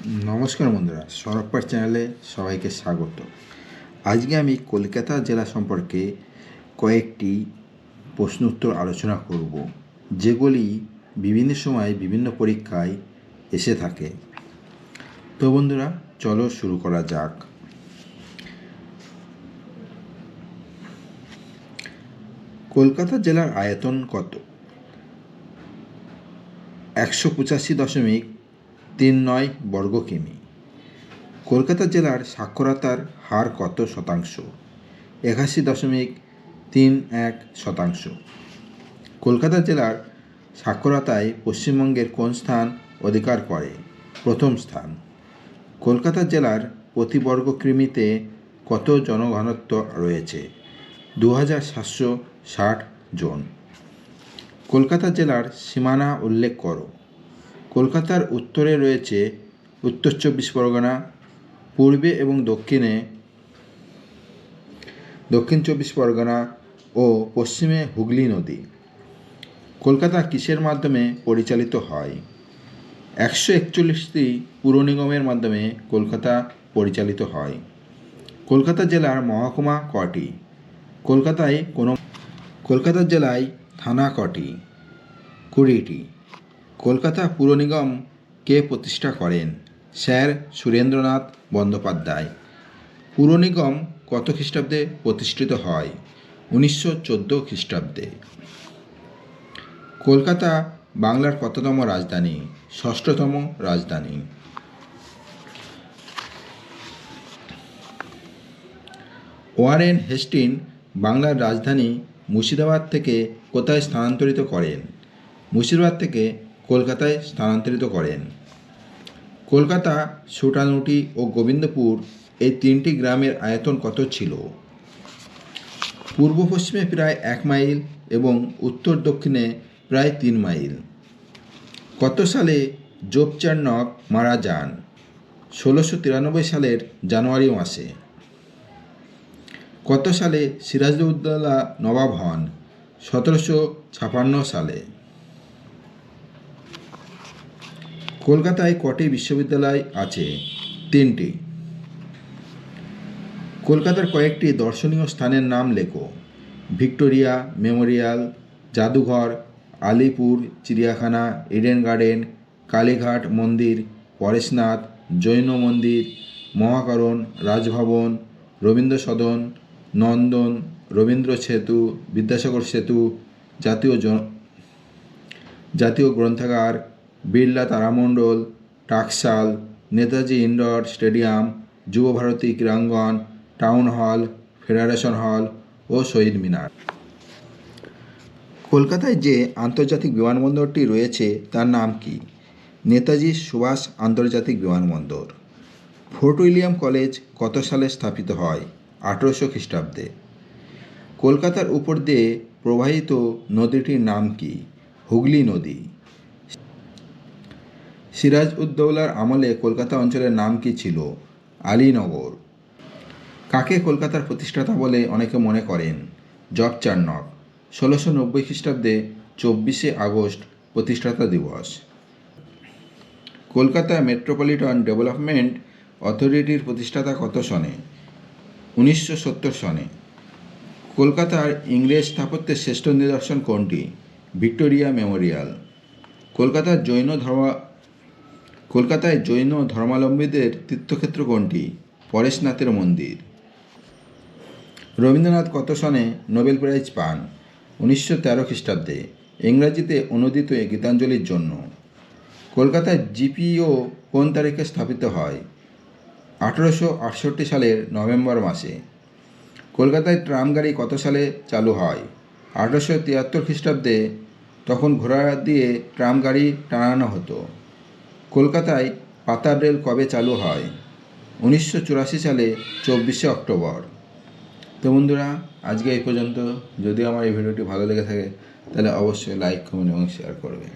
নমস্কার বন্ধুরা, সৌরভ পাঠ চ্যানেলে সবাইকে স্বাগত। আজকে আমি কলকাতা জেলা সম্পর্কে কয়েকটি প্রশ্ন উত্তর আলোচনা করব, যেগুলি বিভিন্ন সময় বিভিন্ন পরীক্ষায় এসে থাকে। তো বন্ধুরা, চলো শুরু করা যাক। কলকাতা জেলার আয়তন কত? 185.39 বর্গ কিমি। কলকাতা জেলার সাক্ষরতার হার কত শতাংশ? 81.31%। কলকাতা জেলার সাক্ষরতায় পশ্চিমবঙ্গের কোন স্থান অধিকার করে? প্রথম স্থান। কলকাতা জেলার প্রতি বর্গ কিমিতে কত জনঘনত্ব রয়েছে? 2760 জন। কলকাতা জেলার সীমানা উল্লেখ করো। কলকাতার উত্তরে রয়েছে উত্তর 24 পরগনা, পূর্বে এবং দক্ষিণ 24 পরগনা ও পশ্চিমে হুগলি নদী। কলকাতা কিসের মাধ্যমে পরিচালিত হয়? 141টি পুর নিগমের মাধ্যমে কলকাতা পরিচালিত হয়। কলকাতা জেলার মহকুমা কটি? কলকাতা জেলায় থানা কটি? 20টি। কলকাতা পুর নিগম কে প্রতিষ্ঠা করেন? স্যার সুরেন্দ্রনাথ বন্দ্যোপাধ্যায়। পুর নিগম কত খ্রিস্টাব্দে প্রতিষ্ঠিত হয়? 1914 খ্রিস্টাব্দে। কলকাতা বাংলার কততম রাজধানী? 6ষ্ঠতম রাজধানী। ওয়ারেন হেস্টিং বাংলার রাজধানী মুর্শিদাবাদ থেকে কোথায় স্থানান্তরিত করেন? মুর্শিদাবাদ থেকে কলকাতায় স্থানান্তরিত করেন। কলকাতা, সুটানুটি ও গোবিন্দপুর এই তিনটি গ্রামের আয়তন কত ছিল? পূর্ব পশ্চিমে প্রায় 1 মাইল এবং উত্তর দক্ষিণে প্রায় 3 মাইল। কত সালে জোপচার্নক মারা যান? 1693 সালের জানুয়ারি মাসে। কত সালে সিরাজউদ্দৌলা নবাব হন? 1756 সালে। কলকাতায় কটি বিশ্ববিদ্যালয় আছে? 3টি। কলকাতার কয়েকটি দর্শনীয় স্থানের নাম লেখো। ভিক্টোরিয়া মেমোরিয়াল, জাদুঘর, আলিপুর চিড়িয়াখানা, ইডেন গার্ডেন, কালীঘাট মন্দির, পরেশনাথ, জৈন মন্দির, মহাকরণ, রাজভবন, রবীন্দ্র সদন, নন্দন, রবীন্দ্র সেতু, বিদ্যাসাগর সেতু, জাতীয় গ্রন্থাগার, বিড়লা তারামণ্ডল, টাকশাল, নেতাজি ইন্ডোর স্টেডিয়াম, যুবভারতী ক্রীড়াঙ্গন, টাউন হল, ফেডারেশন হল ও শহীদ মিনার। কলকাতায় যে আন্তর্জাতিক বিমানবন্দরটি রয়েছে তার নাম কি? নেতাজি সুভাষ আন্তর্জাতিক বিমানবন্দর। ফোর্ট উইলিয়াম কলেজ কত সালে স্থাপিত হয়? 1800 খ্রিস্টাব্দে। কলকাতার উপর দিয়ে প্রবাহিত নদীটির নাম কি? হুগলি নদী। সিরাজউদ্দৌলার আমলে কলকাতা অঞ্চলের নাম কি ছিল? আলীনগর। কাকে কলকাতার প্রতিষ্ঠাতা বলে অনেকে মনে করেন? জোপচার্নক। 1690 খ্রিস্টাব্দে 24শে আগস্ট প্রতিষ্ঠাতা দিবস। কলকাতা মেট্রোপলিটন ডেভেলপমেন্ট অথরিটির প্রতিষ্ঠাতা কত সনে? 1970 সনে। কলকাতার ইংরেজ স্থাপত্যের শ্রেষ্ঠ নিদর্শন কোনটি? Victoria Memorial. কলকাতায় জৈন ধর্মাবলম্বীদের তীর্থক্ষেত্র কোনটি? পরেশনাথের মন্দির। রবীন্দ্রনাথ কত সনে নোবেল প্রাইজ পান? 1913 খ্রিস্টাব্দে ইংরাজিতে অনুদিত গীতাঞ্জলির জন্য। কলকাতায় জিপিও কোন তারিখে স্থাপিত হয়? 1868 সালের নভেম্বর মাসে। কলকাতায় ট্রাম গাড়ি কত সালে চালু হয়? 1873 খ্রিস্টাব্দে। তখন ঘোড়া দিয়ে ট্রাম গাড়ি টানানো হতো। কলকাতায় পাতাল রেল কবে চালু হয়? 1984 সালে 24শে অক্টোবর। তো বন্ধুরা, আজকে এই পর্যন্ত। যদি আমার এই ভিডিওটি ভালো লেগে থাকে তাহলে অবশ্যই লাইক, কমেন্ট এবং শেয়ার করবে।